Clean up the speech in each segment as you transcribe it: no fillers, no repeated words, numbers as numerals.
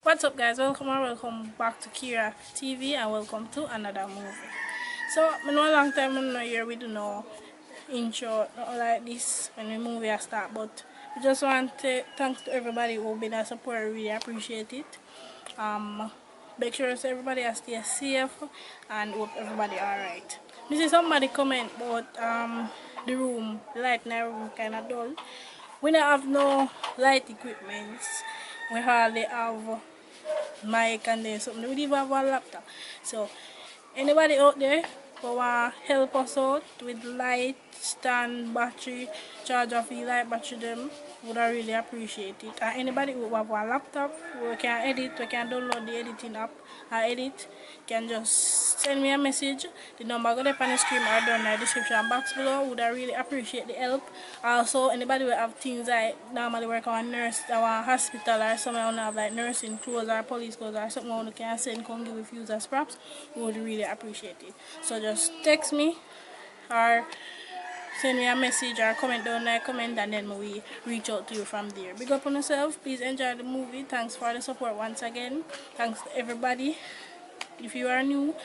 What's up, guys? Welcome back to Kira TV and welcome to another movie. So, I know a long time I'm not here, we do no intro not like this when the movie start, but we just want to thanks to everybody who been a support. I really appreciate it. Make sure so everybody stay safe and hope everybody alright. This is somebody comment about the light in the room kinda dull. We don't have no light equipment. We hardly have mic and then something. We don't even have one laptop. So anybody out there who want to help us out with light, stand, battery, charge of the light battery them, would I really appreciate it. And anybody who have one laptop, who can edit, we can download the editing app and edit, can just send me a message. The number go up on the screen or down in the description box below. Would I really appreciate the help. Also, anybody who have things like normally work on nurse, or hospital or somewhere who have like nursing clothes or police clothes or something who can send, come give with views as props, we would really appreciate it. So just text me or send me a message or comment down there, comment, and then we reach out to you from there. Big up on yourself. Please enjoy the movie. Thanks for the support once again. Thanks to everybody. If you are new,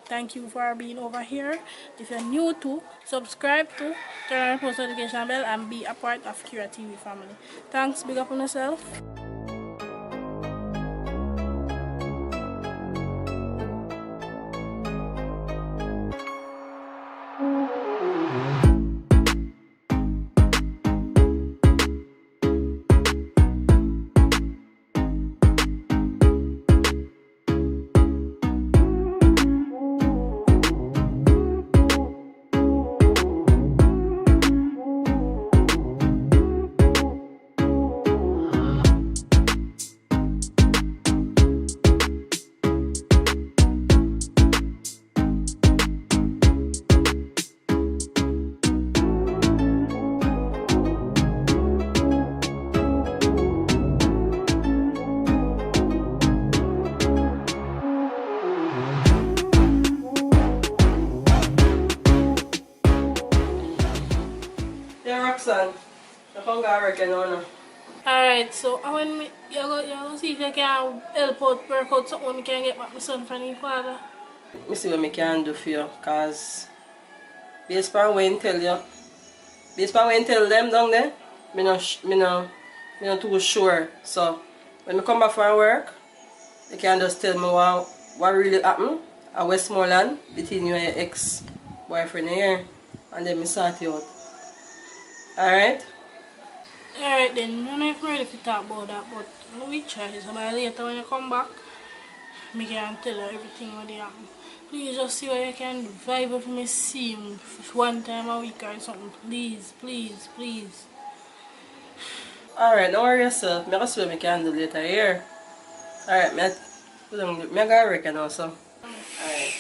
thank you for being over here. If you're new to, subscribe to, turn on the post notification bell, and be a part of Kira TV family. Thanks. Big up on yourself. Yeah, Roxanne, I can't go work now. Alright, so when you go see if you can help out, work out something when I can get back my son from his father. I see what I can do for you, because based on what I tell you, based on what I tell them down there, I'm not too sure. So when I come back from work, you can just tell me what really happened at Westmoreland between you and your ex-boyfriend here, and then I sort you out. Alright? Alright then, I'm not ready to talk about that, but we try. So by later when you come back, I can tell you everything what they happen. Please just see what you can do. Vibe with me, see him one time a week or something. Please, please, please. Alright, don't worry yourself. I see what I can do later here. Alright, I go work now, so. Alright.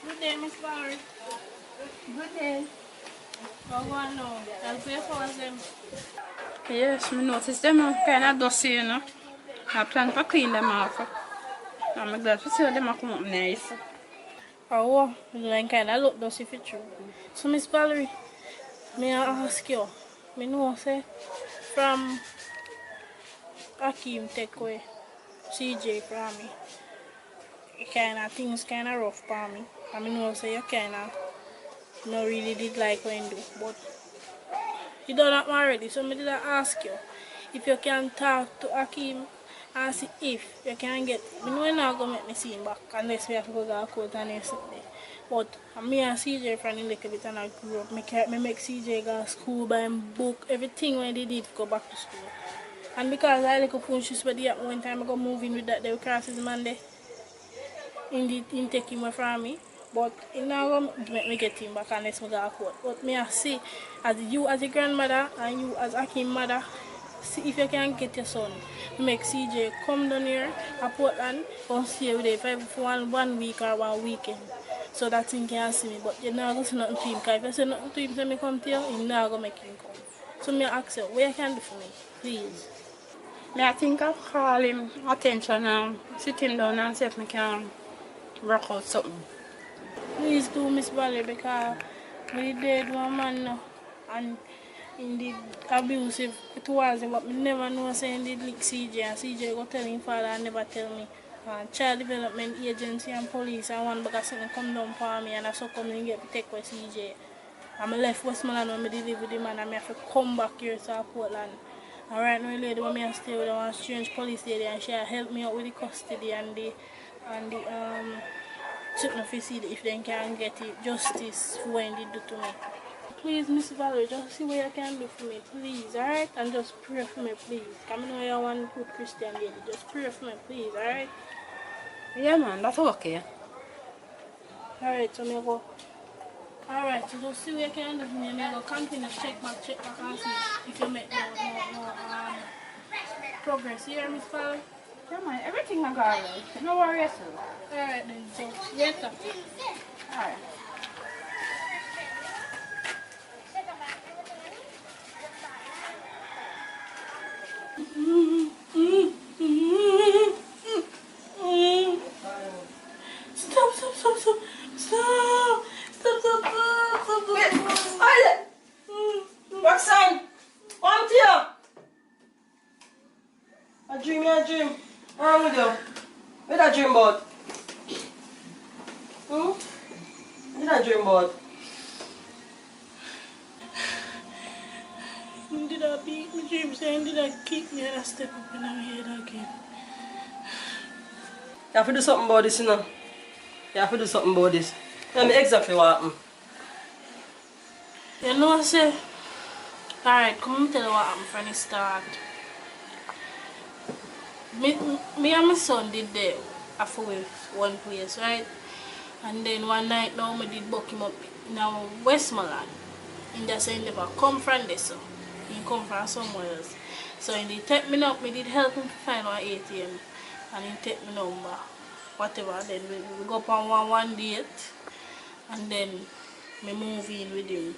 Good day, Miss Barry. Good day. How go on now? I'll pay for them. Yes, I noticed them kind of dusty, you know. I plan to clean them off. I'm glad to see them come up nice. Oh, you kind of look dusty for true. So, Miss Valerie, may I ask you? I know, say, from Akeem take away CJ from me. Things kind of rough for me. I know, say, you kind of not really did like when you do, but you done that already. So, I did ask you if you can talk to Akeem and see if you can get. I know you're not going to make me see him back unless we have to go to court and yesterday. But me and CJ friend a little bit and I grew up. Me make CJ go to school, buy him book, everything when they did go back to school. And because I like a punch this way one time I go moving with that they cross his Monday. In take him away from me. But it now going to make me get him back unless I go to court. But me I see as you as a grandmother and you as Akeem mother, see if you can get your son. Make CJ come down here at Portland and stay with him for one week or one weekend. So that he can see me. But you're not going to say nothing to him. Because if you say nothing to him, say me come to you, you're not going to make him come. So me ask you, what you can do for me? Please. I think I'll call him attention and sit him down and see if I can work out something. Please do, Miss Valley, because we did one man now, and in the abusive towards him, but me never know saying did lick CJ, and CJ go tell him father and never tell me. Child Development Agency and police and one because something come down for me and I so come and get me take with CJ. I'm left Westmoreland when I did with the man and I have to come back here to Portland. And right now, lady, when I stay with one strange police lady and she helped me out with the custody and the something to see if they can get it justice for what they do to me. Please, Miss Valerie, just see what you can do for me, please, alright? And just pray for me, please. Come know you're one good Christian lady. Just pray for me, please, alright? Yeah, man, that's okay. Alright, so me go. Alright, so just see what you can do for me. I go continue check back and see if you make no progress. You hear me, Valerie? Yeah, man, everything will go alright. No worry yourself. Alright then, so later. Alright. Stop. Wait, hold Roxanne, come here. A dream. What's wrong with you? What that dream about? What that dream about? Did I beat my dream saying did I kick me and I step up in my head again? You have to do something about this, you know. You have to do something about this. Tell me exactly what happened. You know what I say? Alright, come tell you what happened from the start. Me and my son did the after one place, right? And then one night now I did buck him up in our Westmoreland. And just say he never come from this, so he come from somewhere else. So he did take me up, me did help him to find our ATM and he take me number. Whatever, then we go up on one date and then me move in with him.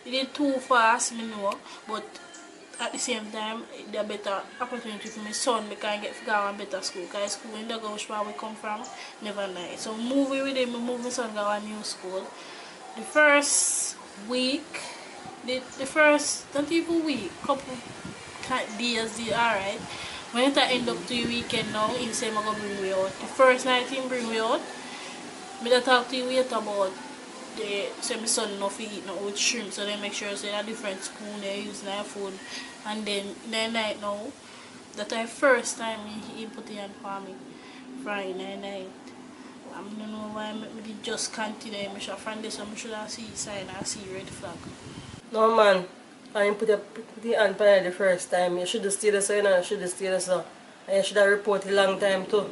He did too fast, me know, but at the same time, there better opportunity for my son because I get to go to a better school. Because school in the Gauch where we come from, never nice. So moving with him, move my son to a new school. The first week, the first, not even week, couple days, did alright. When it end up to the weekend now, he said I'm going to bring me out. The first night he bring me out, I talk to you wait about they say my son not eat no with shrimp, so they make sure say a different spoon they use their food. And then the night now, that the first time he put it on for me Friday night. I don't know why I just continue. I should find this, I should have see sign and see red flag. No man, I didn't put the hand on the first time. You should have stayed there, so you know, you should have stayed there, so. And you should have reported a long time too.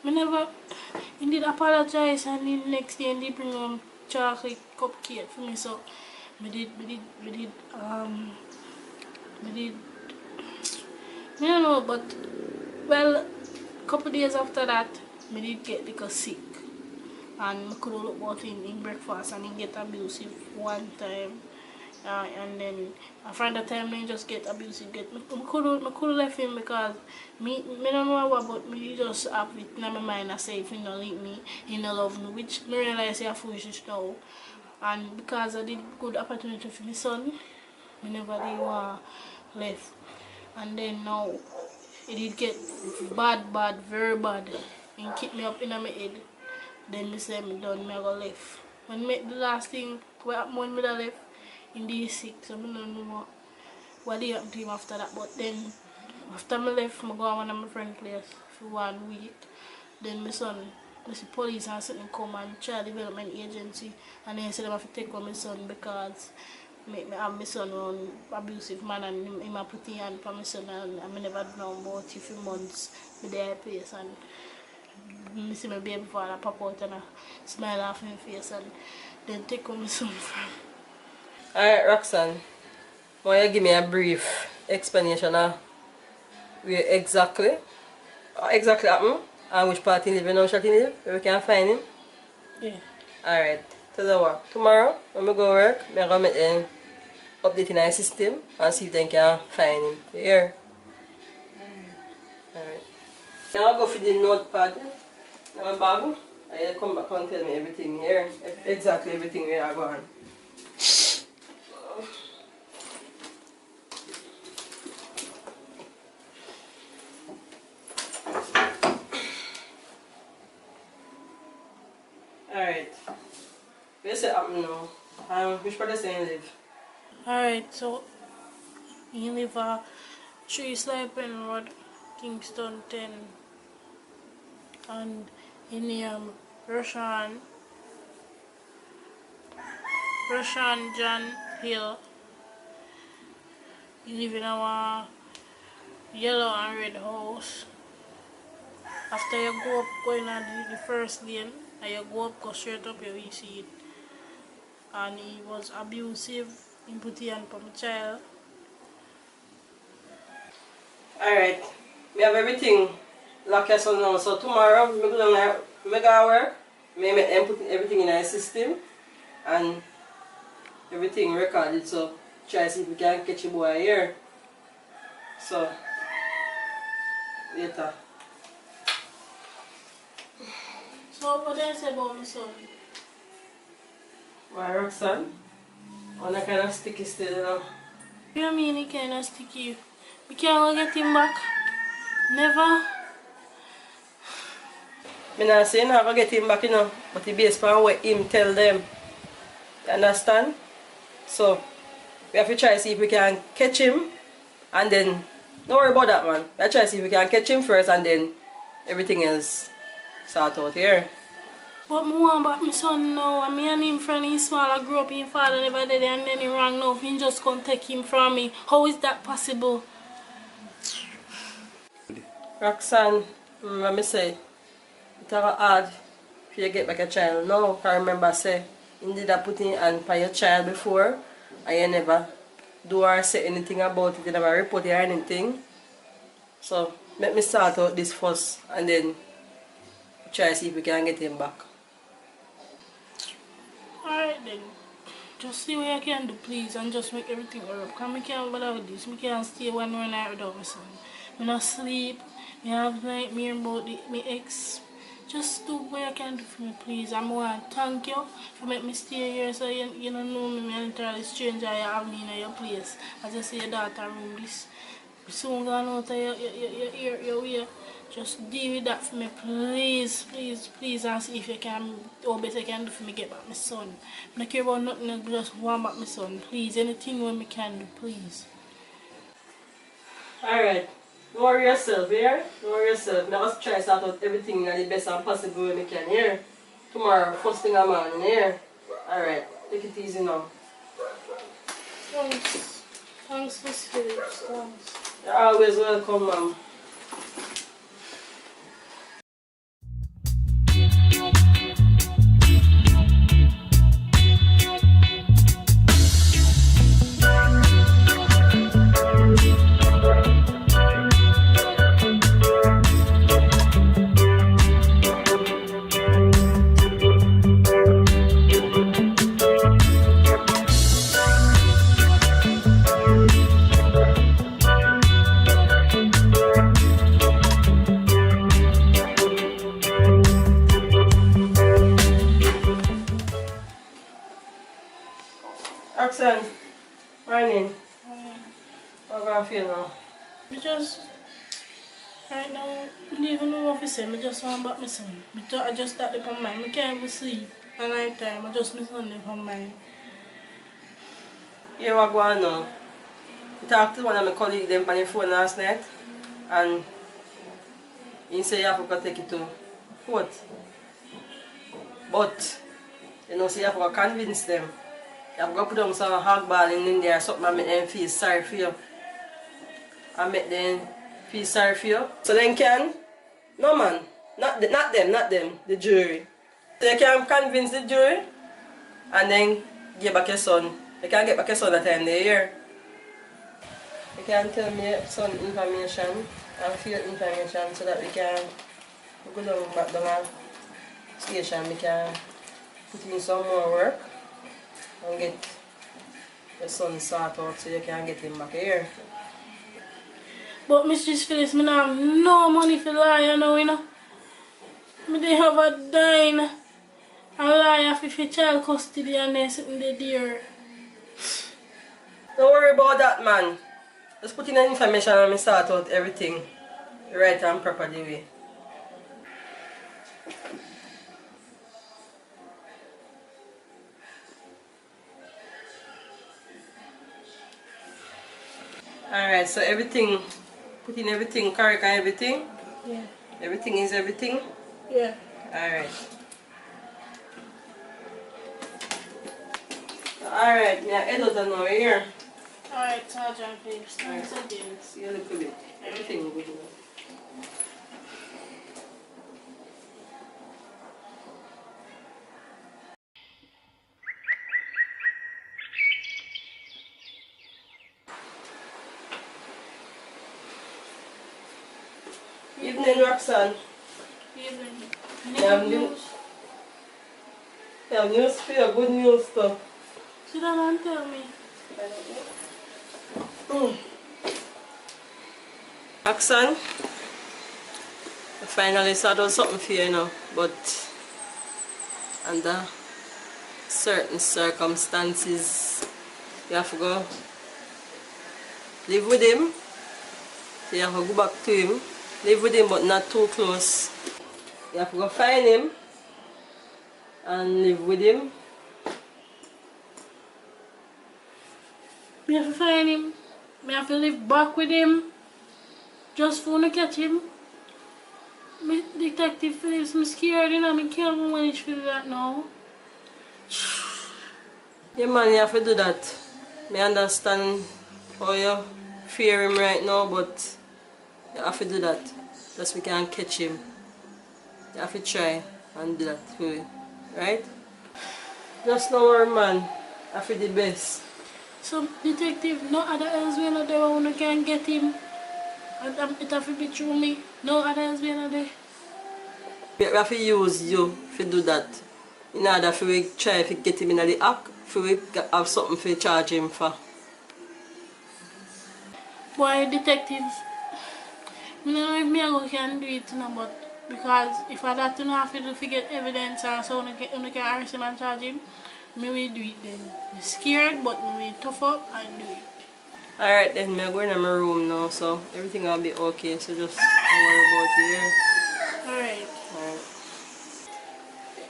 I never indeed apologize and the next day they bring chocolate cupcake for me, so I don't know, but well, couple days after that I did get because sick and I could look about in breakfast and he get abusive one time. And then from the time I just get abusive, I could left him because me don't know what, but me just have it in my mind. I say if he don't like me, he don't love me, which I realize I foolish now. And because I did good opportunity for my son, I never did want left. And then now it did get bad, very bad, and keep me up in my head. Then I say me done, me I go left. When the last thing what happened when I left. In the sick, so I don't know what happened to him after that. But then, after I left, I go to one of my friend's place for 1 week. Then my son, I see police and something come and Child Development Agency, and then said I have to take on my son because I have my son on abusive man and he put his hand for my son and I never know about it for months with their place and I see my baby father pop out and I smile off my face and then take on my son from. Alright, Roxanne, want you give me a brief explanation of where exactly happened and which part he live and how shall he live, where we can find him? Yeah. Alright, tell you what, tomorrow when I go work, I'm going to make them update in our system and see if they can find him. You hear? Alright. Now I'll go for the notepad in my bag. And you come back and tell me everything here. Exactly everything we are going. Alright. Where's it happen now? Which part of the live? Alright, so you live a 3 Sliping Road, Kingston 10, and in Russian John Hill. You live in our yellow and red house. After you go up going on the first lane, and you go up, go straight up, you will see it. And he was abusive, he put it on my child. Alright. We have everything locked us on now. So tomorrow we go work. We make them put everything in our system and everything recorded, so try see if we can catch a boy here. So later. So what do you say about my son? Why Roxanne? On a kind of sticky still, you know. What do you mean he kind of sticky? We can't go get him back? Never? I'm not saying I'm going to get him back, you know, but it's based on what him tell them. You understand? So, we have to try to see if we can catch him and then, don't worry about that, man. We have to try to see if we can catch him first and then everything else sort out here. But I want back my son now, and me and him friend, he small, I grew up, his father never did it, and then he wrong now, he just can't take him from me. How is that possible? Roxanne, let me say, it's hard for you to get back a child now. I remember say, you did that put in hand for your child before, and you never do or say anything about it, you never report it or anything. So, let me start out this first, and then try to see if we can get him back. Alright then, just see what I can do please and just make everything up. Because I can't bother with this, I can't stay 1 night without my son. I don't sleep, I have nightmare about my ex. Just do what I can do for me please. I want to thank you for making me stay here so you don't know me, I'm entirely stranger, you have me in your place. As I say your daughter room, this soon gone out of your way. Just deal with that for me, please, please, please, and see if you can, or better you can do for me get back my son. I don't care about nothing, I just want back my son, please. Anything what me can do, please. Alright, don't worry yourself, here. Don't worry yourself. Now let's try to sort out everything in the best and possible way we can, here. Tomorrow, first thing I'm on, here. Alright, take it easy now. Thanks. Thanks, Miss Phillips. Thanks. You're always welcome, ma'am. Roxanne, morning. How do I feel now? Right now, I don't even know what to say. I just want back my son. I just start up on mine. I can't even sleep at night time. I just my son up on mine. Here what go on now. I talked to one of my colleagues them on the phone last night and he said you have to go take it to court. But you know, so you have to convince them. You have to put them some hog ball in there or something and make them feel sorry for you. And make them feel sorry for you. So then can, no man, not them, the jury. So you can convince the jury and then give back your son. You can get back your son at the time they hear. You can tell me your son information and field information so that we can go down back down station, we can put in some more work and get your son sorted out so you can get him back here. But Mrs. Phyllis, I don't have no money for lie, you know. Me they have a dine. A lawyer for child custody and they sitting there dear. Don't worry about that, man. Just put in the information and me sort out everything right and proper the way. Alright, so everything, put in everything correct and everything? Yeah. Everything is everything? Yeah. Alright. Alright, me head out and now here. Alright, Sergeant, please. Thanks again. See you a little bit. Everything good now. Evening, Roxanne. Evening. Yeah, news. Yeah, news for you, good news stuff. Sit down and tell me. Roxanne, I finally sort out something for you now, but under certain circumstances, you have to go live with him. So you have to go back to him, live with him but not too close. You have to go find him and live with him. Me have to find him. Me have to live back with him. Just for to catch him. Me Detective Phillips, me scared, you know, me can't manage to do that now. Yeah man, you have to do that. I understand how you fear him right now, but you have to do that. Just we can catch him. You have to try and do that for you. Right? Just no worry man. I feel the best. So, detective, no other else way not there where one can get him. And it have to be through me. No other else way not there. We have to use you to do that. In order for we try to get him in the act, for we have something to charge him for. Boy, detective, I don't know if me I can do it, you know, but because if I that you know have to do to get evidence and so you can arrest him and charge him, me will do it then. I'm scared, but me will tough up and do it. Alright then, I'm going to my room now, so everything will be okay, so just don't worry about it here. Alright. Alright.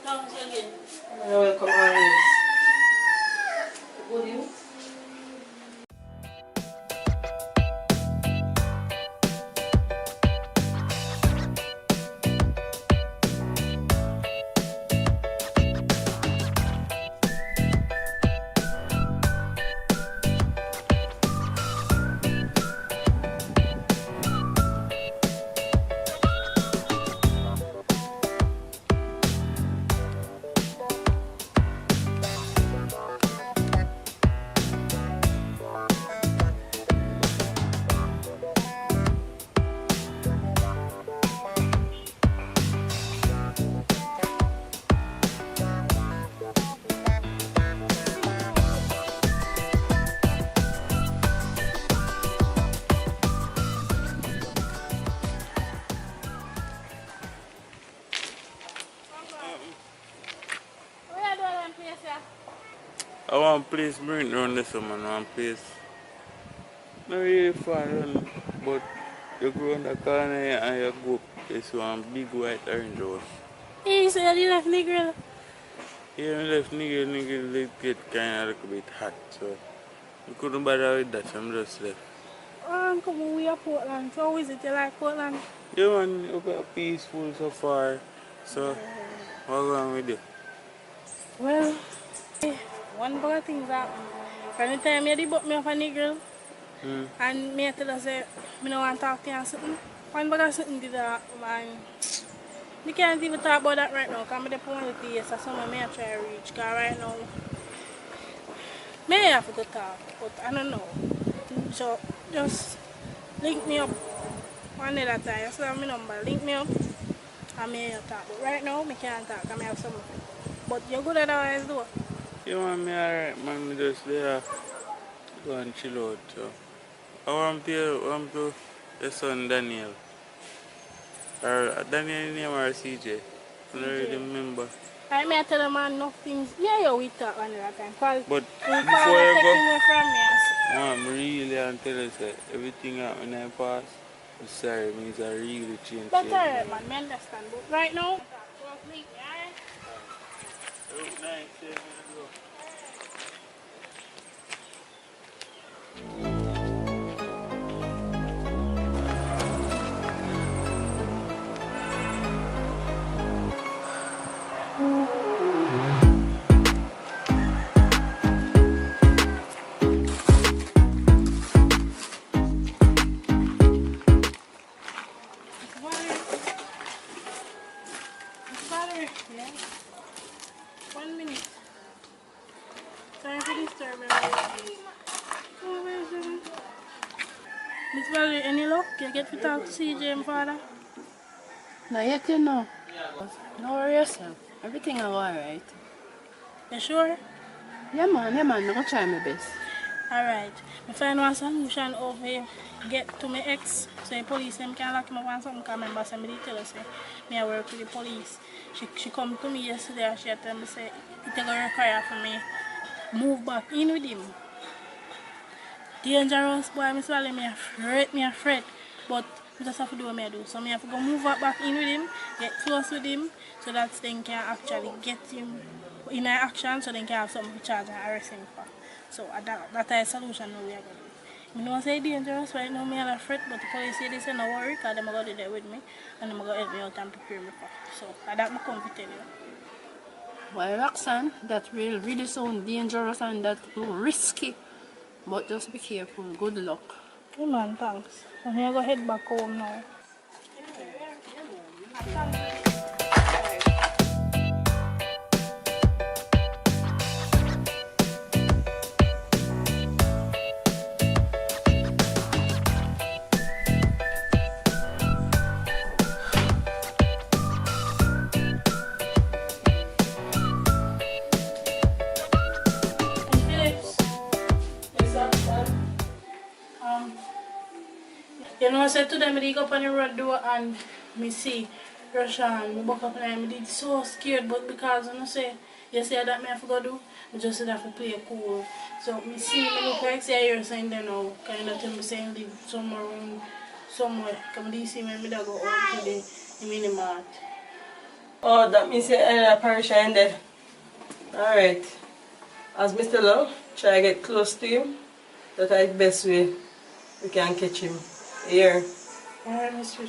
Thanks again. You're welcome always. Good you? I want place bring around this man, one place. Not really far run, but you go on the corner and you go up, it's one big white orange house. Hey, you said you left nigga. Here I left nigga get kinda a little bit hot, so I couldn't bother with that, so I'm just left. Oh, come on, we are Portland. So how is it you like Portland? Yeah man, you got peaceful so far. So what's wrong with you? Well, one bag of things happen. From the time you did book me off a nigga, and me tell her say, I don't want to talk to you and something. One bag of something did that, man. We can't even talk about that right now, because I'm on the place, so someone may try to reach, because right now, may have to talk, but I don't know. So, just link me up one other time. You see my number, link me up, and may talk. But right now, I can't talk, I may have something. But you're good otherwise, though. Yeah man, me alright man, me just there go and chill out. So I want to your son Daniel. Or Daniel name or CJ? I don't really remember. I may tell the man no things. Yeah, yeah, we talk another time. Because But my before father you go, taking me from me. I'm really and tell you say everything happened in the past. I'm sorry, means I really change But change. alright, man, me understand. But right now, work late, alright? Look nice, yeah, man, go. Valerie, Valerie, yeah. 1 minute. Sorry for disturbing you. Oh, where's the... Miss Valerie, any luck? You get to talk to CJ and father? Not yet, you know. No worry yourself. Everything will go alright. You sure? Yeah, man, I'm gonna try my best. Alright. I find one solution over here. Get to my ex. So the police them can lock me up on something. Because I remember somebody tell us say, me I work with the police. She come to me yesterday and she tell me say it gonna require for me move back in with him. Dangerous boy, Miss Valley, me afraid. But I just have to do what I do. So I have to go move back in with him, get close with him, so that they can actually get him in action so they can have something to charge and arrest him for. So that is a solution now we are going to do. I know say dangerous right now, me and afraid, but the police say they say no worry, because they're going to do that with me and they're going to help me out and prepare me for. So that I come to tell you. Well, Roxanne, that will really sound dangerous and that risky. But just be careful. Good luck. Hey man, thanks. So I'm going to head back home now. You know, I said to them, I go up on the road door and me see Russian, me buck up and I did so scared, but because you know say, you say that me have to go do, I just said I have to play cool. So me see me look like say you're saying there now, kind of tell me saying live somewhere around somewhere. Come do see me, me da go out to the mini mart. Oh, that means you're a parish in there. Alright. As Mr. Love, try to get close to him. That is the best way we can catch him. Here. Alright, Mr. Sweet.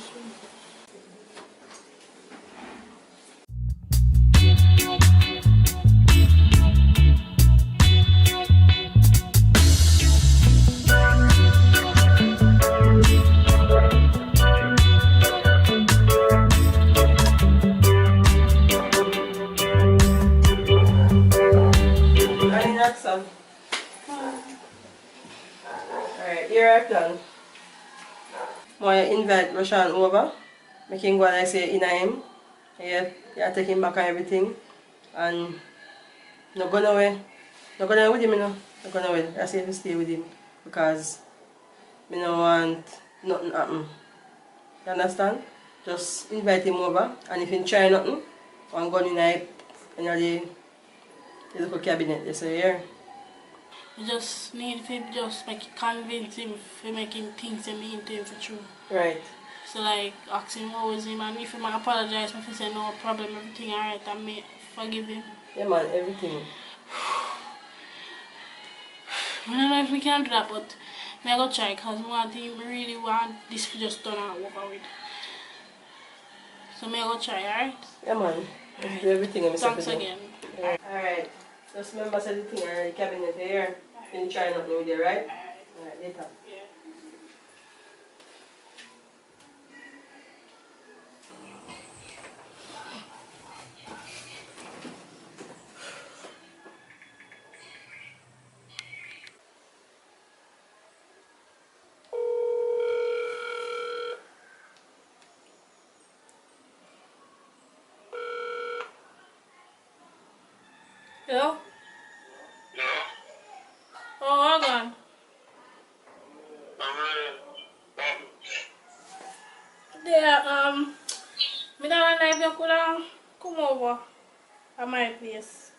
Alright, Roxanne. Alright, here I plan. I invite Roshan over. Make him go like say in him. You take him back and everything. And not going away. Not going away with him, you know. Not going away. I say to stay with him. Because I don't want nothing happen. You understand? Just invite him over. And if he try nothing, I'm going in the little cabinet. They say here. You just need to just convince him to make him think to me into him for true. Right. So like ask him how is him and if he might apologize if he say no problem, everything alright and me forgive him. Yeah man, everything. I don't know if we can do that, but I go try because I really want this to just turn out over with. So I go try, alright? Yeah man. Right. Do everything I'm Thanks again. Yeah. Alright. Just remember say the thing in the cabinet here. You can try nothing with you, right? Alright, later. Hello? Oh, hold on. There, me don't know if you could come my place.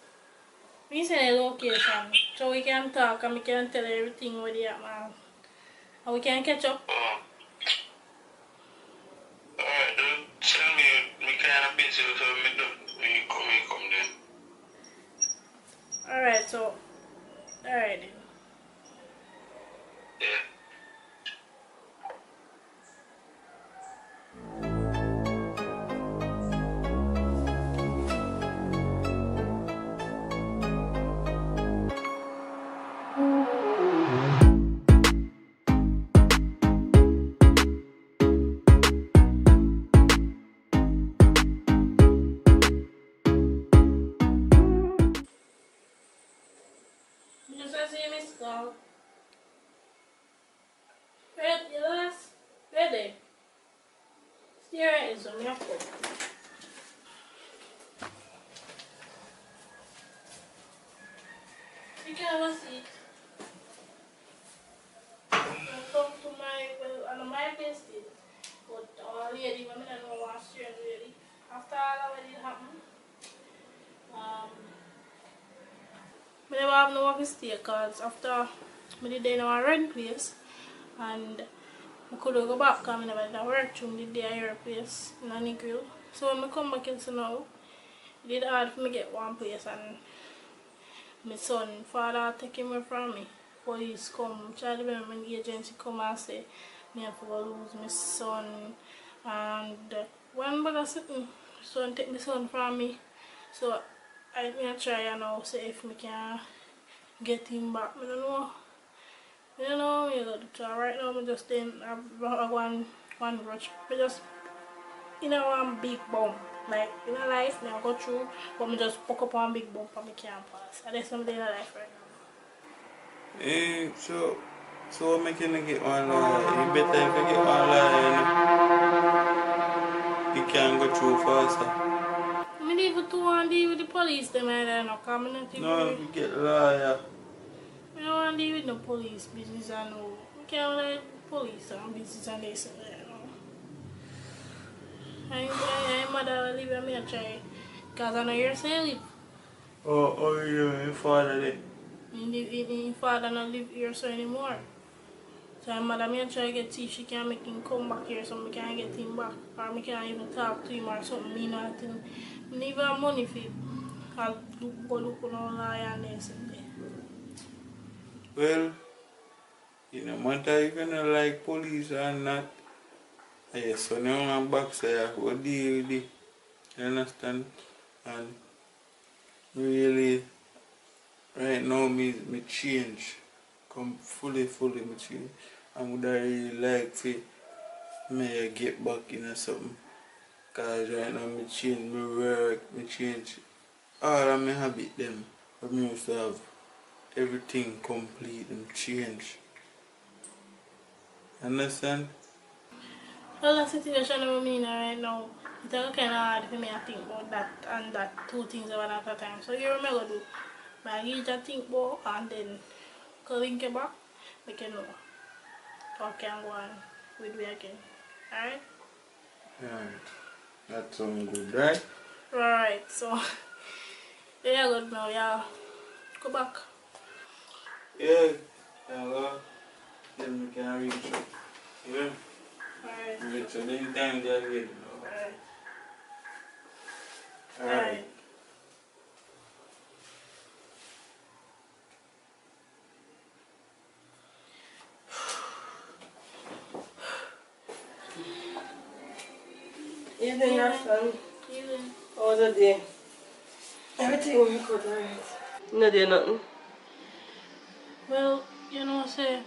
We send a location so we can talk and we can tell everything with the man. And we can catch up. Alright, tell me kind of busy, so me come then. Alright, so, alright then. Yeah. Just as you miss call. Ready, last? Ready? Here is on your phone. You can have a seat. I come to my place did. But our lady, when I know what strange lady, after all of it happened, I never have no work to stay because after I did in our rent place and I couldn't go back because I never did work during the day at your place in a grill. So when I come back into now, it did hard for me to get one place and my son, father take him away from me. Police come, child development agency come and say me have to go lose my son. And one brother sitting, son take my son from me. So I try now see if I can get him back. I don't know. I don't know what I'm going to do. Right now I'm just in one rush. I just in a one big bump. Like in a life I go through, but I just poke up one big bump and I can't pass. And that's something in a life right now. So what make you get one lawyer? You better if you get one lawyer, you can go through faster. I leave it to one deal with the police them and then I come in and No, if you get lawyer. I don't want to deal with no police business and no. I can't like police and business and this and that. I'm mother will leave and me try because I know you're saying Oh, your father there? his father not live here so anymore. So my mother me try to get see if she can make him come back here so I can get him back. Or I can even talk to him or something. Me not think I need even money for it. I'll go look on all lawyer and this and that. Well, you know, matter if you don't like police or not. Yes, so now I'm back, so I will deal with it. You understand? And really, right now, me change. Come fully me change. I would really like to me get back in or something. Because right now, me change my work, me change all of my habit them. But me used to have everything complete and change. Understand? Well, the situation I'm in right now, it's kind of hard for me to think about that and that two things at one at a time. So you remember do, I need to think about and then link it back, we can know how can go on with me again. Alright? Right. That sounds good, right? Right, so yeah good now, yeah. Go back. Yeah. Hello. Then we can reach out. Yeah. Alright. Reach out anytime they're ready. Alright. Alright. Evening, son. Even How was the day? Everything was good, right? No day nothing. well, you know say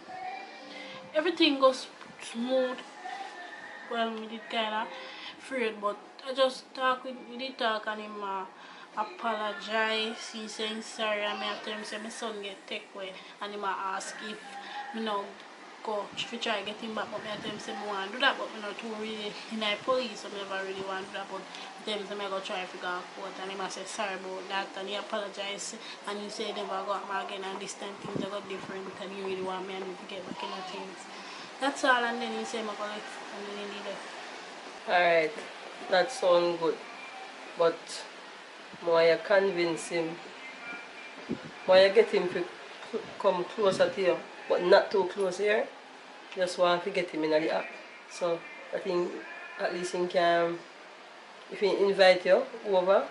everything goes smooth. Well, we did kind of afraid, but I just we did talk and him apologize. He saying sorry and me after him say my son get take away and him ask if me now go to try get him back, but me after him say me want to do that, but me not too really in the police, so me never really want to do that, but them say me go try to go to court and him say sorry about that and he apologize and he say never go back again and this time things are got different and he really want me and me to get back in the things. That's all and then he say me go left and then he did it. Alright, that sounds good. But More you convince him. More you get him to come closer to you, but not too close here. Just want to get him in the act. So I think at least he can, if he invite you over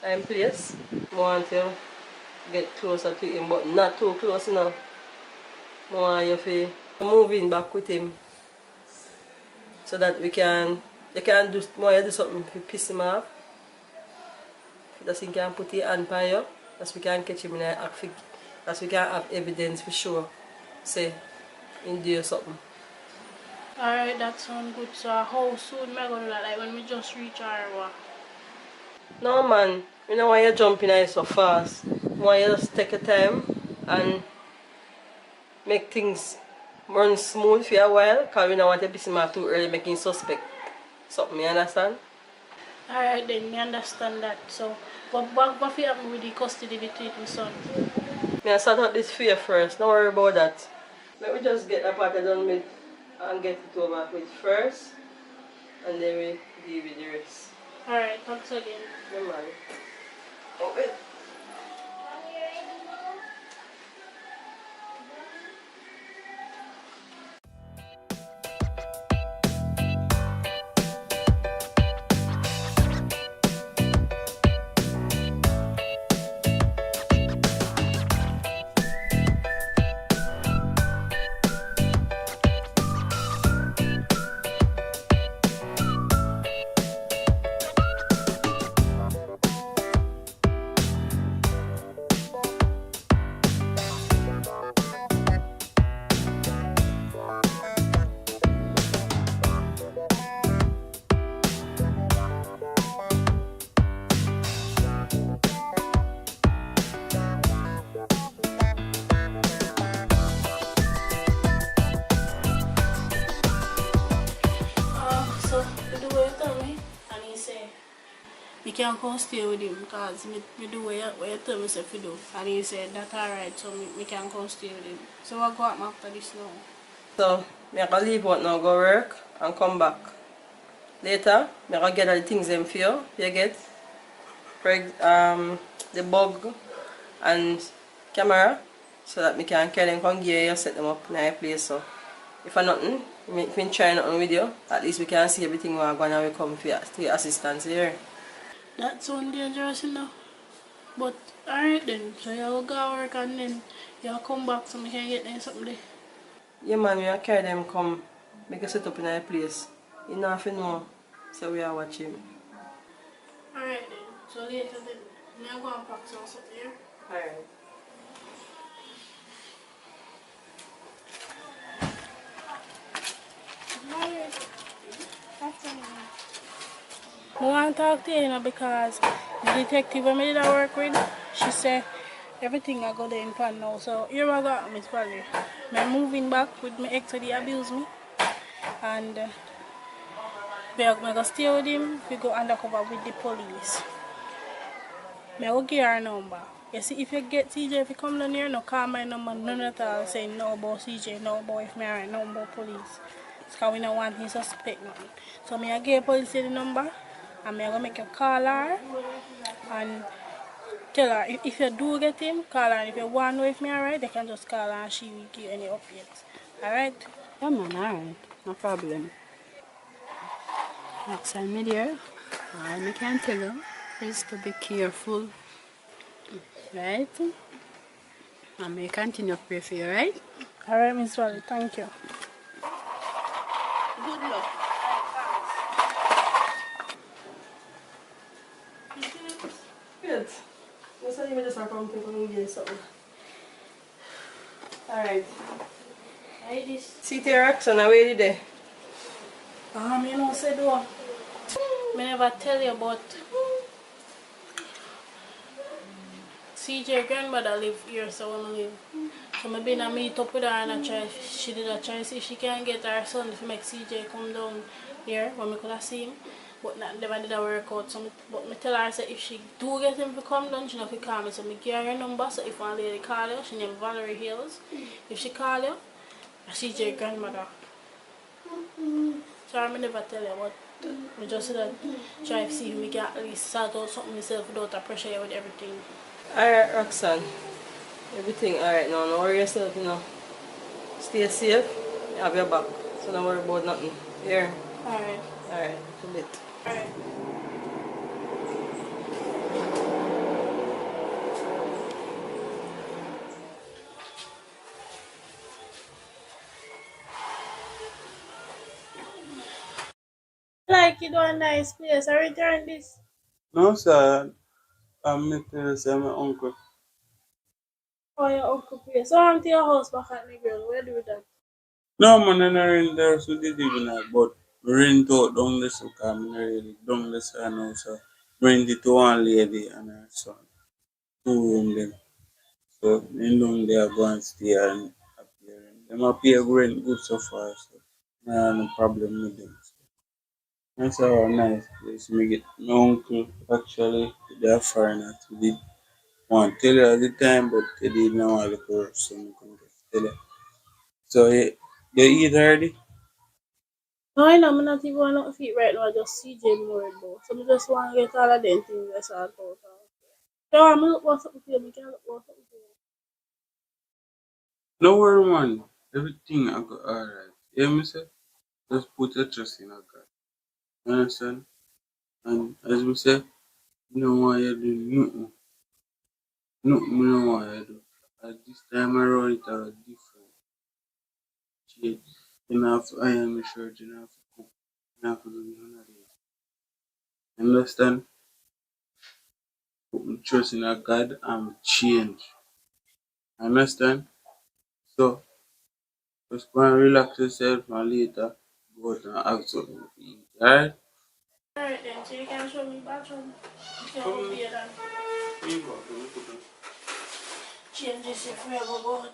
and place, want you get closer to him, but not too close now. More you to move in back with him so that you can do more you do something to piss him off. That he can put his hand on you, that we can catch him in the act, that we can have evidence for sure. Say, he do something. Alright, that sounds good. So how soon am I gonna do that? Like when we just reach our what? No man, you know why you jumping in so fast. Why you just take your time and make things run smooth for a while, because we don't want to be smart too early making suspect something, you understand? Alright then, me understand that. So what will happen with the custody between my son? I sort out this fear first, don't worry about that. Let me just get that part done with and get it over with first, and then we deal with the rest. Alright, thanks again. No man. Oh, wait. So we do what you tell me, and he say we can't come stay with him because we do what you tell me say we do, and he said that's alright, so we can come stay with him. So what go happen after this now? So, I'm going to leave out now, go work, and come back. Later, I'm going to get all the things them for you get. The bug and camera, so that I can carry them, come gear you, set them up in a place. So, if I'm nothing, if we try nothing with you, at least we can see everything we're going to come for your assistance here. That sounds dangerous enough. But alright then, so you'll go work and then you'll come back so we can get them something there. Yeah man, we are carry them come, make a set up in a place. You know if you know, so we are watching. Alright then, so later then, I'm going to pack something here. Alright. I want to talk to you, because the detective I did work with, she said everything I got there in plan now. So here I got Miss Valerie. I'm moving back with my ex who abused me, and we're going to stay with him. We go undercover with the police. I will give her number. You see, if you get CJ, if you come down here, no call my number, none at all, saying no about CJ, no about if me alright, no about police. Because we don't want him to suspect nothing. So I give police the number, and I'm going to make a call her, and tell her, if you do get him, call her, and if you want to know if me alright, they can just call her and she will give you any updates. Alright? Yeah man, alright. No problem. Outside me there, I can tell you is to be careful. Right? And may continue to pray for you, right? Alright, Miss Valley, thank you. Good luck. Good. Just let me just come to get something. Alright. Hey, this. See the reaction, I waited there. You know, say do. I never tell you about CJ grandmother live here, so I live. So I been a meet up with her and she did a try see if she can get her son to make CJ come down here when we could have seen him. But never did a work out. So but I tell her, say, if she do get him to come down, she not to call me. So I give her her number, so if one lady call you, she named Valerie Hills. If she call you, CJ grandmother. Sorry, I never tell you, but I just said try to see if we can at least sort out something myself without a pressure with everything. Alright, Roxanne. Everything alright now. Don't worry yourself, you know. Stay safe. You have your back. So don't worry about nothing. Here. Alright. Alright, a bit. Alright. Like you do a nice place. I return this. No, sir. I'm meeting my uncle. Oh, your uncle place. So I'm to your house back at Negril. Where do we that? No, man, I'm not in there, so they even that, but rent out down the so come really down the son now, so rent it to one lady and her son. 2 room them. So in down there go and stay and appear. Them appear rent good so far, so I have no problem with them. So. That's a nice place. Me get my uncle actually they are foreigners. We did want to tell you at the time, but they did not want to go, so I couldn't tell you. So they eat already? No, I know. I'm not even want to eat right now. I just CJ more about. So I just want to get all of them things I sort out. So I'm look for something for you. I can look for something for you. No worry, man. Everything I got alright. Yeah, me say, just put your trust in a God. You understand? And as we say, you don't want you to do nothing. Nothing you don't want you to do. At this time around, it are different. Change. You don't have to iron my shirt, you don't have to cook, you don't have to do none of this. You understand? Put my trust in a God and change. Understand? So, just go and relax yourself and later go out and have something to eat. Alright? Alright then. So you can show me bathroom. You can go Come be and on. change this if we ever go out.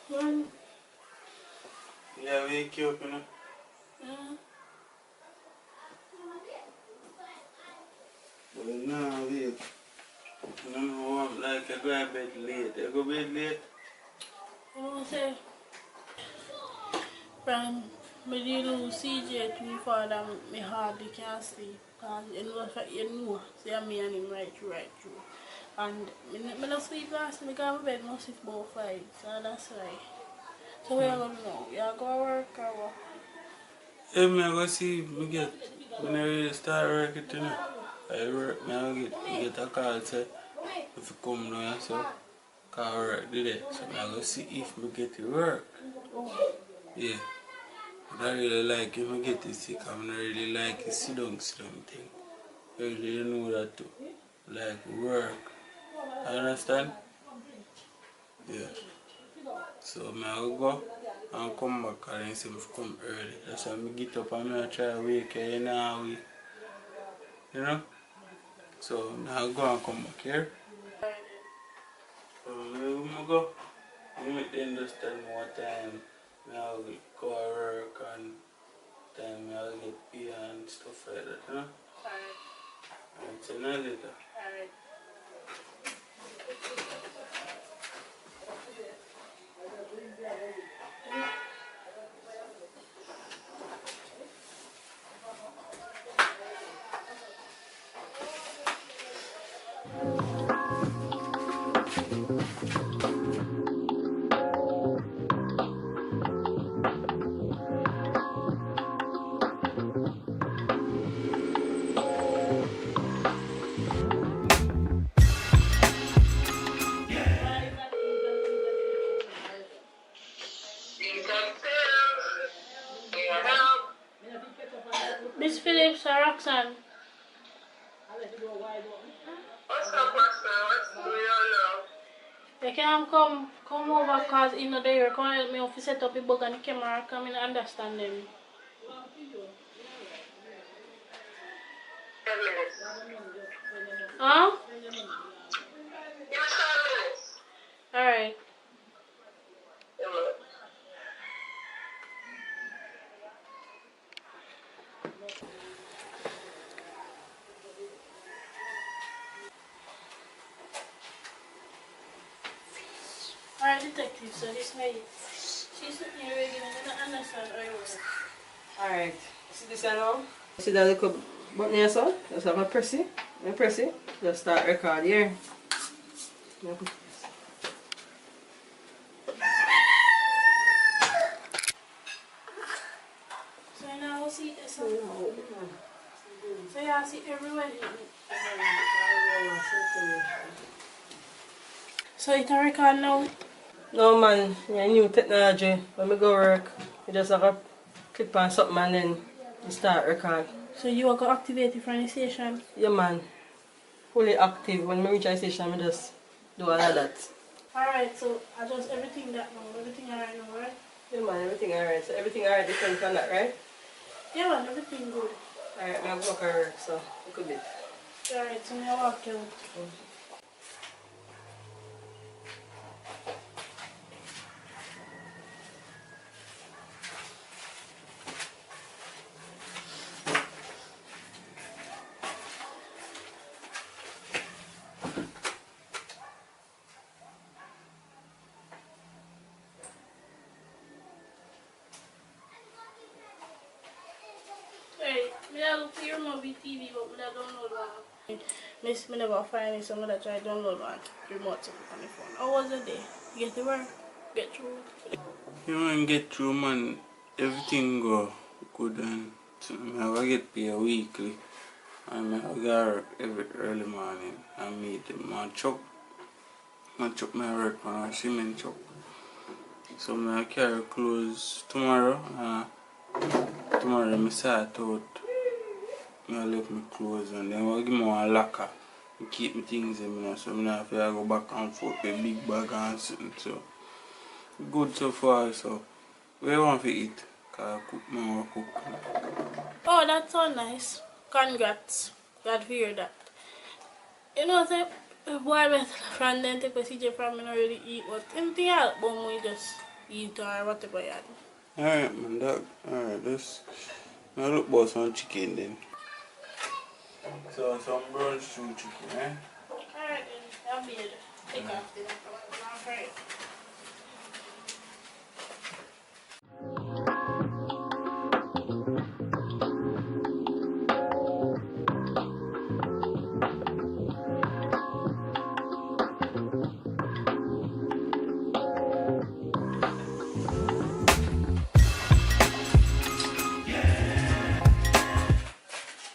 Mm. Yeah, wake you up, you know. Mm. But now, wake. You don't know I'm like, I go to bed late. I go to bed late. You know what I'm saying? From me dey lose CJ too far that me hardly can sleep. Cause you know, say me and him right through. And me not sleep last night because my bed must sleep about 5. So that's why. So where you going now? You go to work or what? Hey, man, go see me get, when I really start working, you know. I work, man, I get a call, say, if you come down, so, call work today. So, I go see if me get to work. Yeah. But I really like it, me get it sick. I don't really like it, sit down thing. You know that too. Like work. Understand? Yeah. So I will go and come back and say I come early. That's why I get up and I try to wake you in a week. You know? So I go and come back here. So I go. You make them understand what time I will go to work and time I will get paid and stuff like that, you know? Alright, see you later. Alright. Miss Phillips or Roxanne? What's up, Roxanne? What's going on now? You can come over because you know they come help me to set up the bug and the camera come in and understand them. 10 minutes. Huh? Give us 5 minutes. Alright. Yeah, man. Alright, detective, so this way. She's sitting here again and I don't understand how it works. Alright. See this one now? See that little button here, so? Just have a press it. And press it. Just start record here. So now we'll see this one. So yeah, I see everywhere. So it's a record now. No man, yeah, new technology. When we go work, you just have a click on something and then you start record. So you are going to activate it from the station. Yeah man, fully active. When we reach the station, we just do all of that. Alright, so adjust everything that now. Everything alright now, right? Yeah man, everything alright. So everything alright different from that, right? Yeah man, everything good. Alright, I'm going to work, so it could be. Alright, so now walk out. Hey, me I look for your movie TV, but me I download one. Miss me never find it, so I'm gonna try download one remote to put on the phone. How was the day? You get to work? Get through? You want get through, man. Everything go good and so I get paid weekly. And I go work every early morning and meet them on truck. My truck my work on a cement truck. So I carry clothes tomorrow. Tomorrow I start out. I left my clothes and then I give me one locker. I keep my things in me, so I have to go back and forth with a big bag and something. So good so far. So where you want to eat? Cause I cook my cook. Oh, that's so nice. Congrats. Glad to hear that. You know, say, boy, better from them take procedure from me not really eat, but anything else, but we just eat or whatever you do. Alright, man, dog. Alright, let's look for some chicken then. So, some brown stew chicken, eh? Alright then, I'll be here. Take off the Alright.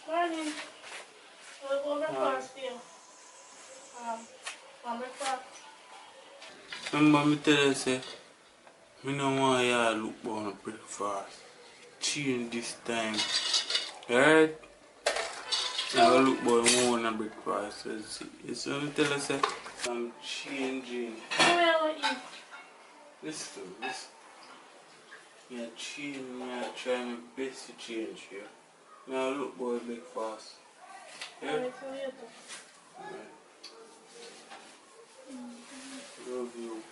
Morning. We'll go breakfast here. Breakfast. Remember me tell you, say, me no want y'all look for no breakfast. Change this time. Alright? I look for more on breakfast. So me tell you, say, I'm changing. Where will eat? Listen, listen. Me a change, me a try my best to change here. Me a look for breakfast. Yeah? Alright, so later. Alright. Love you.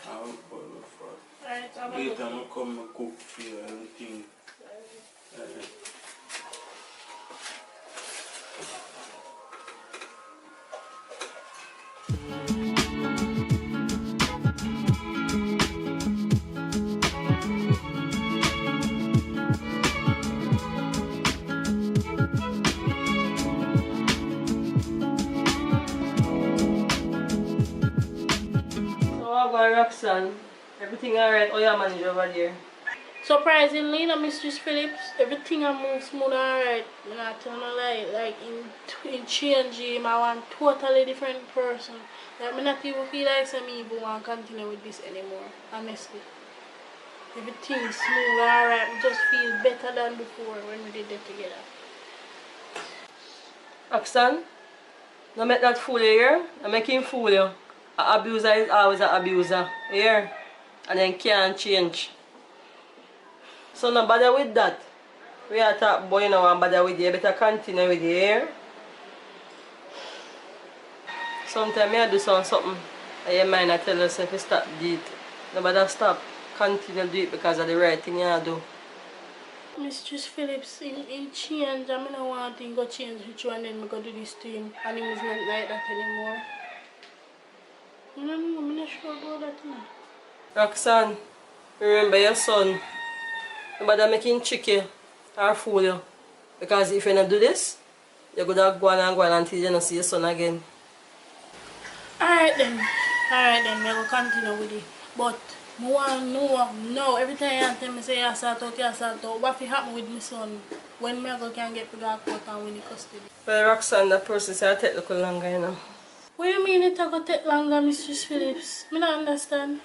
I look for breakfast. Alright, I'm Later, going I'm come and cook for you everything. So how about Roxanne? Everything alright? Oh yeah, manage over there. Surprisingly, no Mistress Phillips, everything I move smooth alright. I'm not telling a lie. Like in changing, I want totally different person. Like I not even feel like some even want to continue with this anymore. Honestly. Everything smooth alright. I just feel better than before when we did it together. Roxanne, don't make that fool you hear? I'm making fool you. An abuser is always an abuser. You hear? And then can't change. So no bother with that. We are talking about you know and bother with you. You better continue with you here. Sometimes I do something and your mind I tell yourself you stop do it. Nobody stop. Continue do it because of the right thing you do. Mistress Phillips, in change, I mean, I want to go change with you and then I go do this to him. And him is not like that anymore. I don't know, I'm not sure about that now. Roxanne, remember your son. Nobody make him trick you or fool you. Because if you don't do this, you're going to go on until you don't see your son again. Alright then, we will continue with it. But I want to know now, every time you tell me say you sort out, what will happen with my son when I can get to the court and win the custody? Well, Roxanne, that process will take a little longer, you know. What do you mean it will take longer, Mistress Phillips? I don't understand.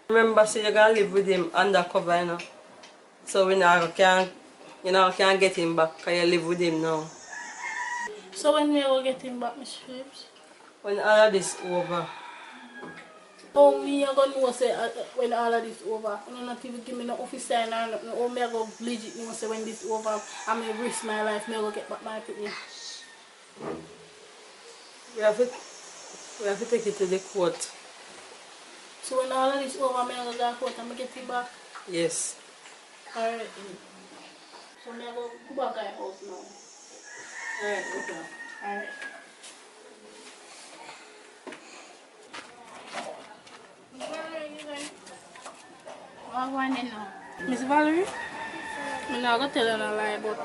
Remember, so you're going to live with him undercover, you know. So we now can't get him back because you live with him now. So when we will get him back, Mistress Phillips? When all of this over. Oh, me are going to know say when all of this over. I'm not even give me no office sign or nothing. Oh, me are going to legit know say when this over, I'm going to risk my life, me are going to get back my picnic. We have to take it to the court. So when all of this over, me are going to go to court and I get it back? Yes. Alright then. So me are going to go back to my house now. Alright, okay. Alright. I want to know. Miss Valerie, I'm not going to tell you a lie, but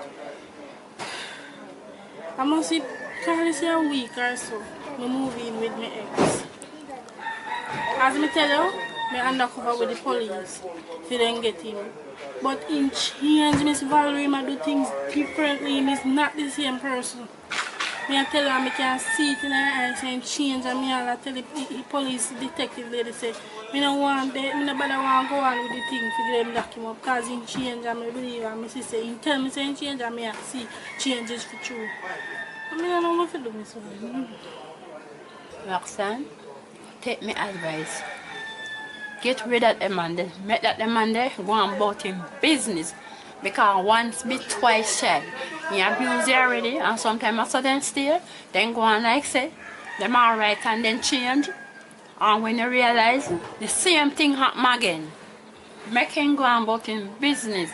I must see probably say a week or so, I move in with my ex. As I tell you, I'm undercover with the police if you don't get him. But in change, Miss Valerie, I do things differently. He's not the same person. I tell her I can see it in her eyes and change, and I tell the police detective lady say, I don't want to go on with the thing to get them lock him up because he change and I believe and my sister he tell me say change and I see changes for true. I don't know what to do, Miss Valerie. Roxanne, take me advice. Get rid of the man there. Make that the man there go on about him business. Because once bit, twice shy. He abuse you already and sometimes a sudden stay, then go on like say, them alright and then change. And when you realize the same thing happen again, make him go on about him business.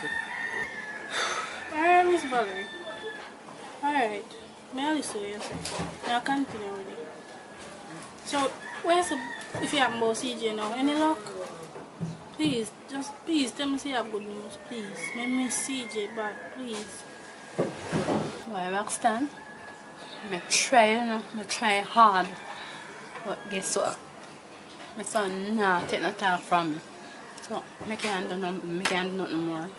Alright, Miss Valerie. Alright. May I listen to you, sir? May I continue with it? So, where's the, if you haven't about CJ now, any luck? Please, just please tell me say you have good news, please. Make me CJ back, please. Why, Roxanne? I try, you know, I try hard. But guess what? My son nah take no talk from me. So I can't do nothing more.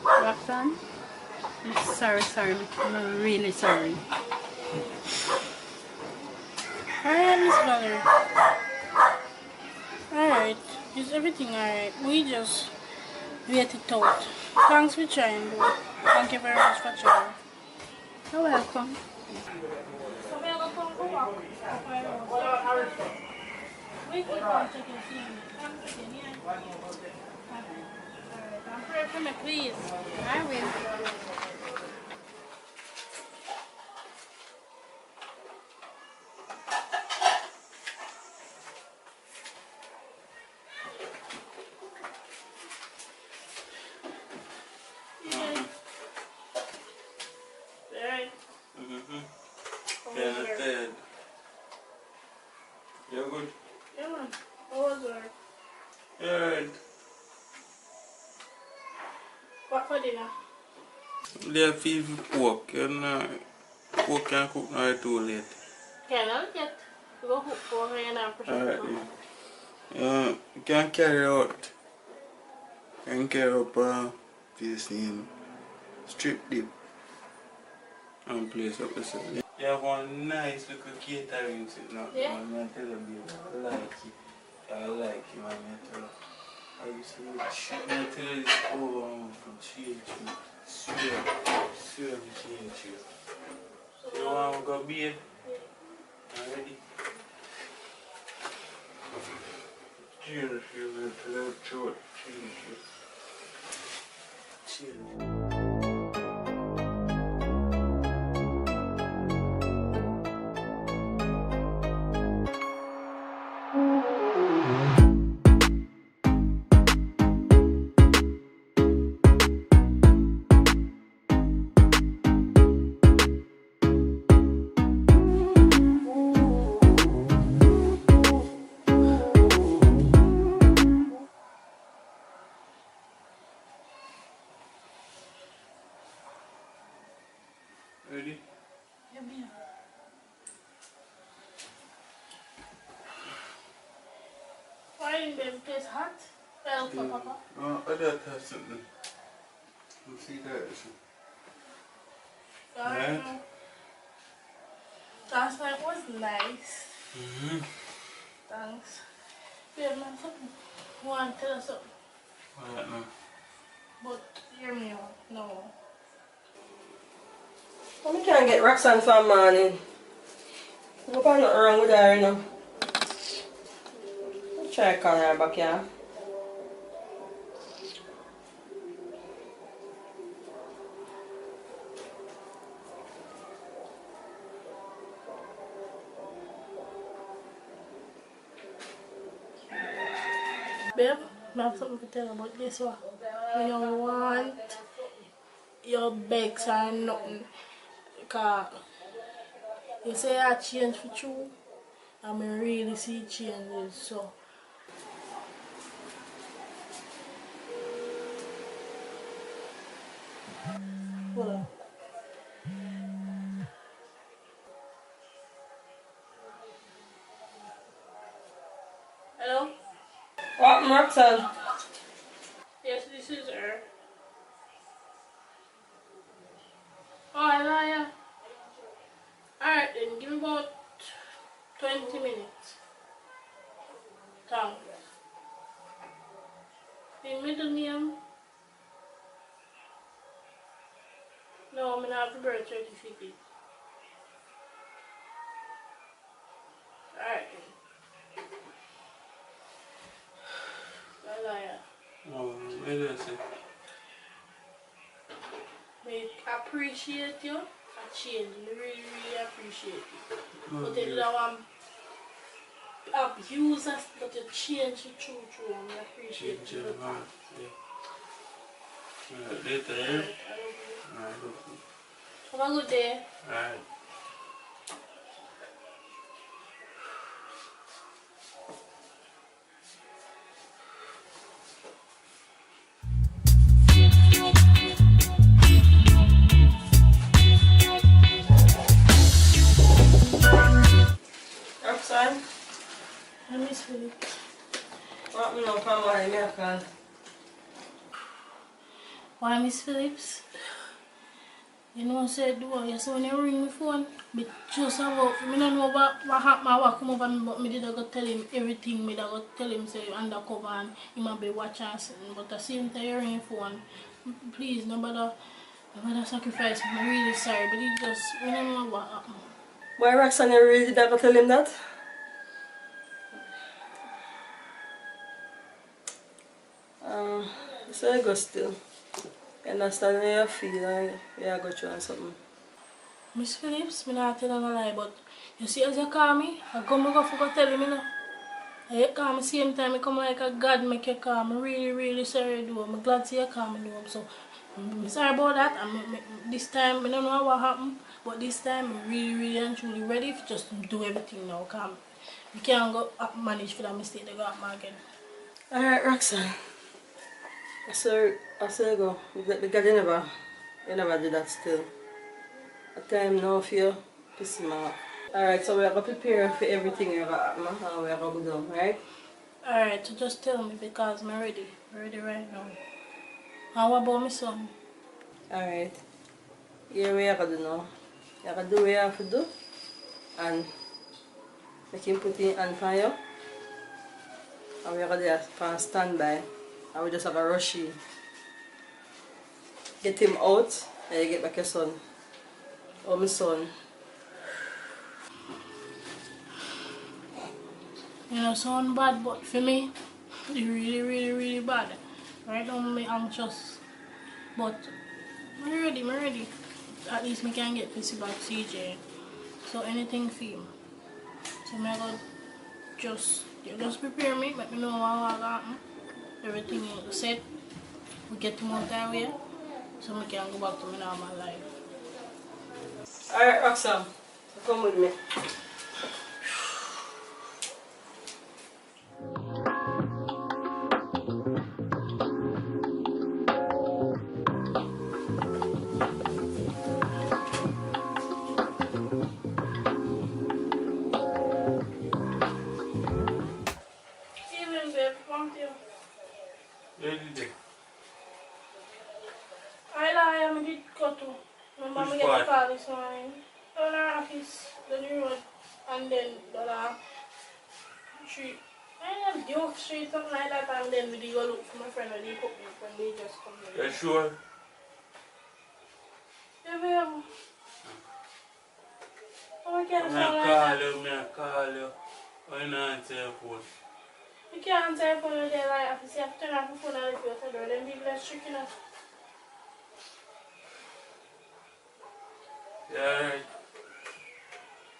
Roxanne? I'm sorry. I'm really sorry. Alright, Miss Valerie. Alright. Is everything alright? We just wait it out. Thanks for trying, though. Thank you very much for trying. You're welcome. So we are going to go back. We keep on checking CM. Alright, I'm praying for me, please. I will. Yeah, not tired. You're good? Yeah, man. How was work? Alright. What for dinner? They feed pork. You know, pork can't cook now too late. Yeah, not yet. We go cook for her and I'm pressure Alright, cooker. you can carry out. You can carry up this in strip dip and place up the salad. You have one nice little catering sitting up. Yeah. Man, I tell you, babe, I like it. I like it, man. I tell you. I used to tell you this over from change you. Swear me change you. You want to go bed? Already? Change you, little short. Change you. Why in the place hot? Well, Papa. Oh, I don't have something. You see that? Alright. Right? Last night was nice. Mm-hmm. Thanks. Babe, man, something. I want to tell us something. What now? But hear me out. No. Well, I can't get Roxanne for morning. I don't got nothing wrong with her, you know. I'll try calling her back, yeah. Babe, I have something to tell you about this one. When you want your bags or nothing, because you say I change for true, and I really see changes. So, hold on. Hello? What, Roxanne? Yes, this is her. Oh, yeah. Alright then, give me about 20 minutes. Thanks. The middle name? No, I'm not have the birth certificate. Alright then. Yeah. Oh, what did I say? I appreciate you. I change. I really appreciate you. Oh, But you yeah. don't want abuse us, but you change it true. I appreciate Change you. your heart. Yeah. Alright, later, yeah? Alright, Alright, have a good day. alright. Roxanne? I miss Philip. What, me know for morning, I call. Why Miss Phillips? You know, said do you so when you ring my phone, but just about I don't know what happened, what come over me, but me did go tell him everything. Me did go tell him say undercover and he might be watching something. But at the same time you ring my phone, please nobody sacrifice me. I'm really sorry, but it just I don't know what happened. Why, Roxanne, you really did not tell him that? So I go still. You understand how you feel and you go through and something. Miss Phillips, me not tell you no lie, but you see as you call me, I go for tell him, you know. And you call me same time, I come like a God make you call. I'm really sorry do. I'm glad to you call me do. So I'm sorry about that. This time I don't know what happened, but this time I'm really and truly ready to just do everything now. Cause we can't go manage for that mistake to go happen again. Alright, Roxanne. I saw you go. Because you never did that still. A time now for you piss me off. Alright, so we are going to prepare for everything you got happen and we are going to go down, right? Alright, so just tell me because I'm ready. Ready right now. And what about my son? Alright. Here we are going to do now. You have to do what you have to do and make him put in hand for you. And we are going to do on standby. And we just have to rush in. Get him out and you get back your son. Oh, my son. You know, sound bad, but for me, it's really bad. Right now, I'm anxious. But I'm ready. At least I can get to see back CJ. So anything for him. So I go you just prepare me, let me know what happen. Everything is set. We get him out that way. So I can go back to my normal life. Alright, Roxanne. So come with me. Even morning, babe. Want you? Where did they? I lie, I did go to. My mom Which get the part? call this morning. Down our office, the new road, and then the street. I am Duke Street, something like that, and then we did go look for my friend when they cook me when they just come here. You sure? Yeah, babe. I can't I'm sound gonna like call that. you, I'm call you. Why not answer your phone? You can't answer your phone when they like office. You have to turn off the phone and leave your door. Them people are strict enough. You alright?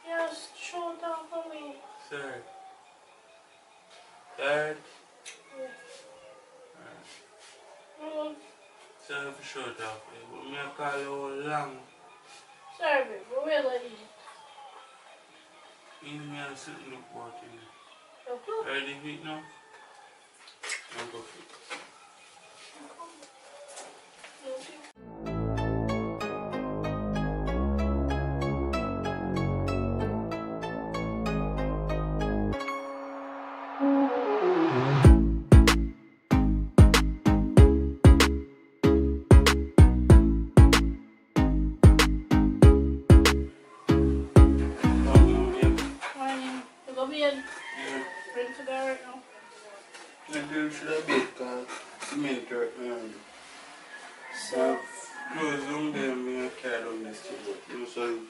Yes, show down for me. Sorry. You alright? Yeah. Alright. Mm. Sorry for short off. But me call you all long. Sorry, babe, but we're like eat. You me have something to look about in Okay. there. Ready to eat now? I'll go for it. Okay. Morning. You go be in. Yeah. Ready to go right now. Maybe we should have been called cement right now. So, Close room there, me and carry down the street. You know, so you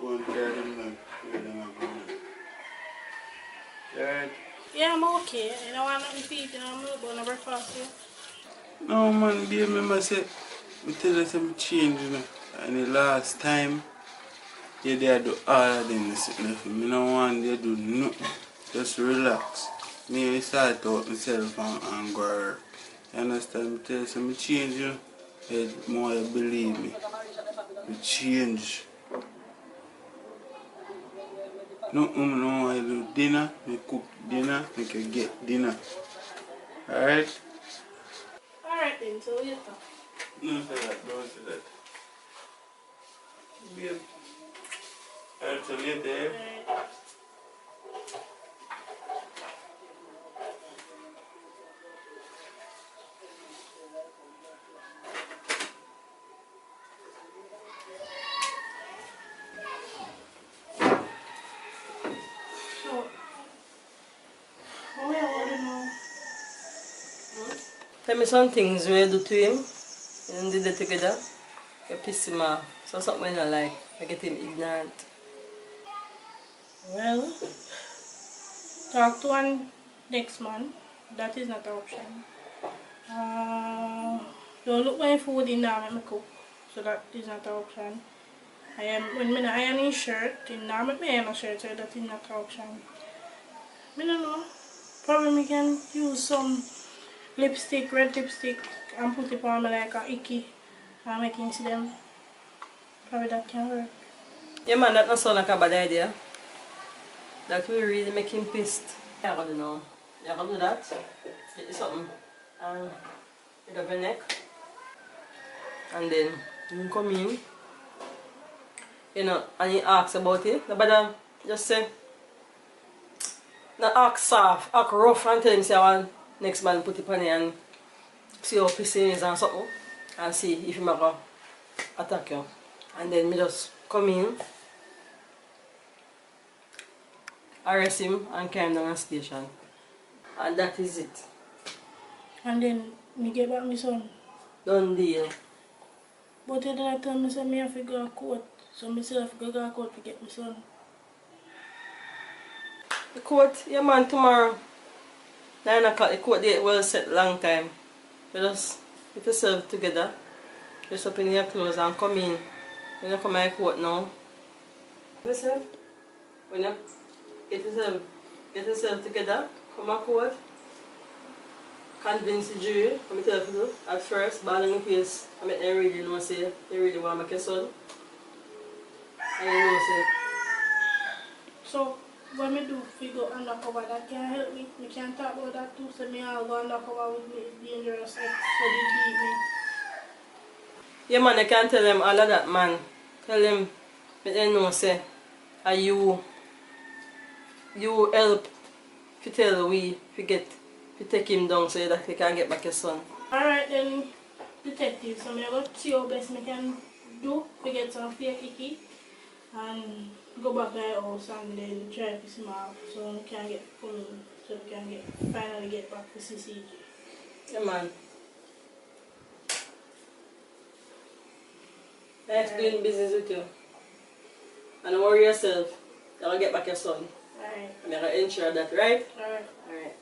won't carry them down. Where them are going. You alright? yeah, I'm okay. You know, I'm not feeding. I'm not going to breakfast. No man, babe, remember say, me tell you some change, you know. And the last time, you did do all of them, me no want you do nothing. Just relax. Me start out myself and go work. You understand? Me tell you some change, you know. The more you believe me. Me change. No, no, I do dinner, me cook dinner, me can get dinner. Alright? Alright then, so later. No, say that, don't say that. Babe. Alright, so later, eh? Alright. So, what I want to know. Tell me some things we do to him. And did it together. You piss him off. So something I like. I get him ignorant. Well, talk to one next month. That is not an option. Don't look my food in there make me cook. So that is not an option. When I iron his shirt, in there make me iron a shirt, so that is not an option. I don't know. Probably me can use some lipstick, red lipstick, and put it on me like a icky and make him see them. Probably that can work. Yeah man, that not sound like a bad idea. That will really make him pissed. Yeah, I gotta know. You gotta do that. Get you something. And it up your neck. And then you come in. You know, and he asks about it. Nobody just say, not act soft, act rough and tell him say I want next man put it on it and see how pissy he is and something. And see if he might go attack you. And then me just come in, arrest him and carry him down the station. And that is it. And then me get back my son. Done deal. But the other time I said me have to go to court. So I still have to go to court to get my son. The court, yeah man, tomorrow. 9 o'clock, the court date well set long time. You just get yourself together. Just up in your clothes and come in. When you come to court now. Yourself, when you get yourself together, come to court. Convince the jury, I'm tell you, at first, ball in the face, I make them really know say they really want to make your son. And you know say, So what me do if we go undercover, that can help me. We can talk about that too. So me I'll go undercover with me dangerous ex so they beat me. yeah man, you can tell them all of that man. Tell them, make them know say, are you help to tell we to get You take him down so that you can get back your son. Alright then, detective, so I'm going to see how best I can do to get some fake icky and go back to the house and then try to piss him off so we can get so we can finally get back to CCG. Yeah, man. Thanks for doing business with you. And don't worry yourself. You'll get back your son. Alright. I'm going to ensure that, right? Alright. Alright.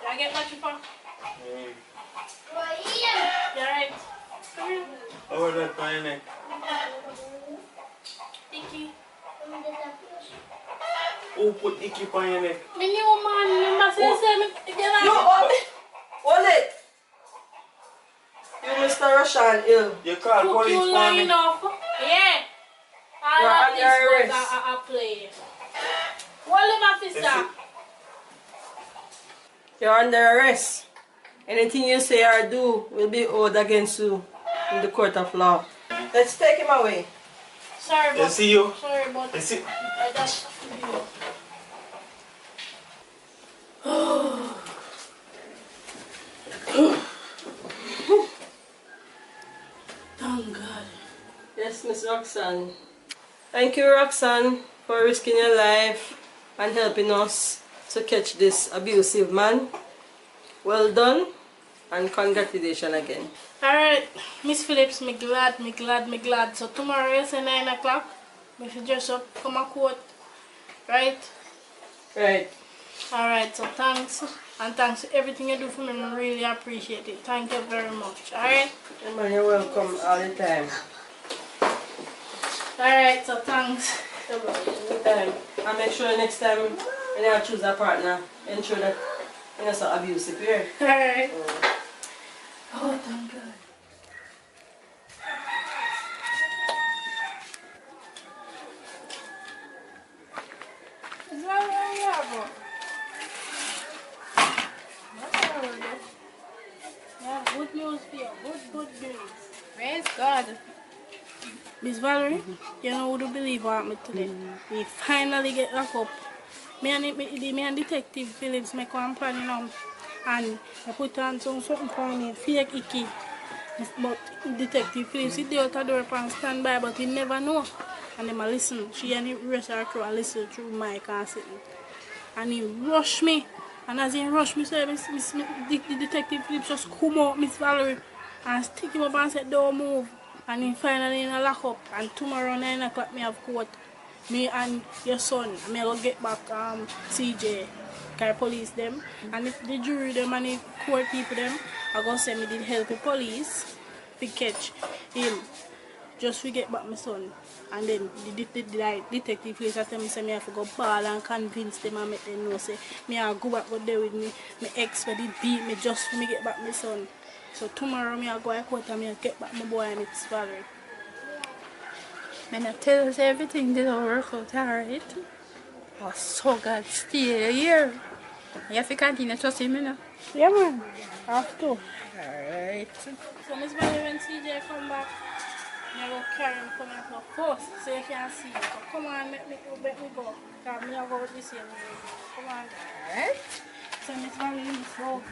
I get what you for? You alright? Come here. How is that my neck? Icky. Who put icky on your neck? Me new man, remember say me get No, hold it! You Mr. Russian ill. You call police you for me? line up. Yeah. All You're of under this was arrest. a play. Hold him, officer. You're under arrest. Anything you say or do will be owed against you in the court of law. Let's take him away. Sorry, You but see you? sorry, but You see? I just thank God. Yes, Miss Roxanne. Thank you, Roxanne, for risking your life and helping us to catch this abusive man. Well done, and congratulations again. Alright, Miss Phillips, me glad. So tomorrow is 9 o'clock. We should dress up, come a court. Right? Right. Alright, so thanks. And thanks for everything you do for me. I really appreciate it. Thank you very much. Alright? Yeah, man, you're welcome all the time. Alright, so thanks. Anytime. And make sure next time when you choose a partner, ensure that you're not so abusive here. Alright. Oh, thank God. Is that where we are, bro? Yeah, good news for you. Good news. Praise God. Miss Valerie, you know who to believe what happened today. We finally get locked up. Me and Detective Phillips make one plan, you know, and I put on something for me, fake icky. But Detective Phillips, he out the door and stand by, but he never know. And then I listen. She and he rest her through and listen through my and sitting. And he rush me. And as he rush me, so the Detective Phillips just come out, Miss Valerie, and stick him up and said, don't move. And he finally in a lock up. And tomorrow 9 o'clock me have court. Me and your son, me will get back CJ, can police them. And if the jury them and the court people them, I go say me did help the police to catch him. Just to get back my son. And then the detective police tell me say me have to go ball and convince them and make them know say me I go back there with me. My ex for the beat me just for me get back my son. So tomorrow me I go to court and me get back my boy and it's Valerie. When I tell us everything didn't work out, alright? Oh, so God, stay here. You have to continue trusting me now. Yeah man, I have to. Alright. So Miss Valerie when CJ come back, I go carry him come out of course so you can see him. So come on, let me go. Because me I go with this here. Come on. Alright. So Miss Valerie, let's go.